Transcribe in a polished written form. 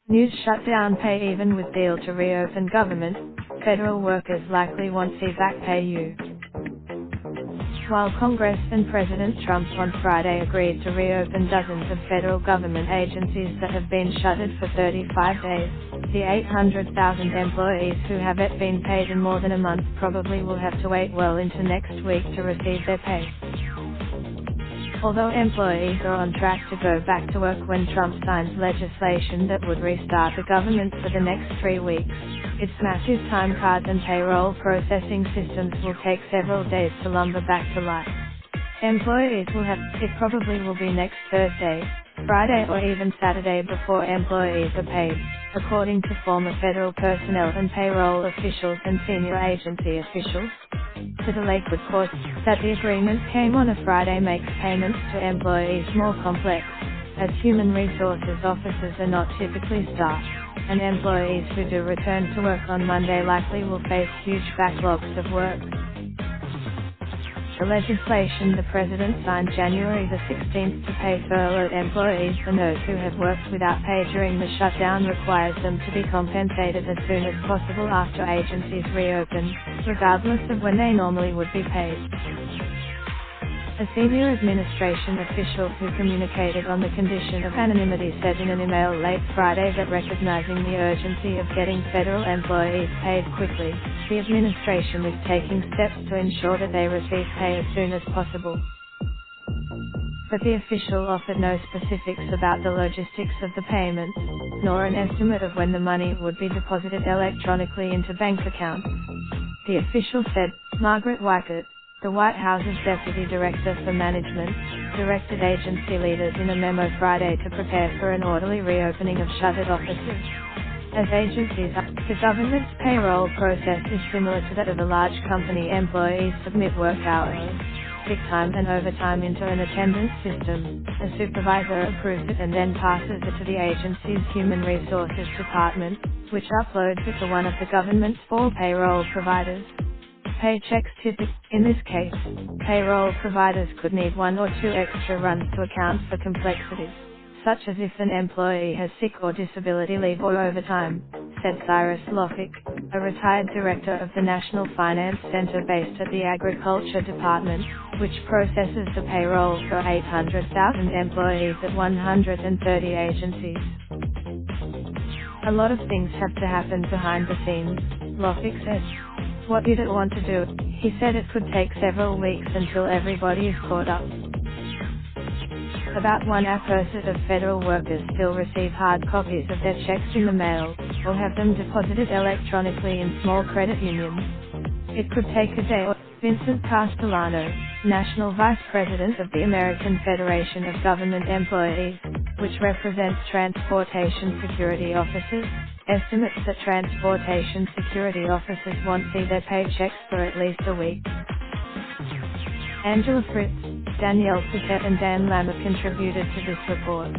News shutdown pay even with deal to reopen government, federal workers likely won't see back pay you. While Congress and President Trump on Friday agreed to reopen dozens of federal government agencies that have been shuttered for 35 days, the 800,000 employees who haven't been paid in more than a month probably will have to wait well into next week to receive their pay. Although employees are on track to go back to work when Trump signs legislation that would restart the government for the next 3 weeks, its massive time card and payroll processing systems will take several days to lumber back to life. Employees will have, it probably will be next Thursday, Friday or even Saturday before employees are paid, according to former federal personnel and payroll officials and senior agency officials. The delay could cause that the agreement came on a Friday makes payments to employees more complex, as human resources officers are not typically staffed, and employees who do return to work on Monday likely will face huge backlogs of work. The legislation the President signed January the 16th to pay furloughed employees and those who have worked without pay during the shutdown requires them to be compensated as soon as possible after agencies reopen, regardless of when they normally would be paid. A senior administration official who communicated on the condition of anonymity said in an email late Friday that recognizing the urgency of getting federal employees paid quickly, the administration is taking steps to ensure that they receive pay as soon as possible. But the official offered no specifics about the logistics of the payments, nor an estimate of when the money would be deposited electronically into bank accounts. The official said, Margaret Weichert, the White House's Deputy Director for Management, directed agency leaders in a memo Friday to prepare for an orderly reopening of shuttered offices. As agencies, the government's payroll process is similar to that of a large company. Employees submit work hours, sick time and overtime into an attendance system. A supervisor approves it and then passes it to the agency's Human Resources Department, which uploads it to one of the government's 4 payroll providers. Paychecks typically, in this case, payroll providers could need 1 or 2 extra runs to account for complexities, such as if an employee has sick or disability leave or overtime, said Cyrus Loffick, a retired director of the National Finance Center based at the Agriculture Department, which processes the payroll for 800,000 employees at 130 agencies. A lot of things have to happen behind the scenes, Loffick said. What did it want to do? He said it could take several weeks until everybody is caught up. About 1% of federal workers still receive hard copies of their checks in the mail, or have them deposited electronically in small credit unions. It could take a day or Vincent Castellano, National Vice President of the American Federation of Government Employees, which represents transportation security officers, estimates that transportation security officers won't see their paychecks for at least a week. Angela Fritz, Danielle Piquet and Dan Lammer contributed to this report.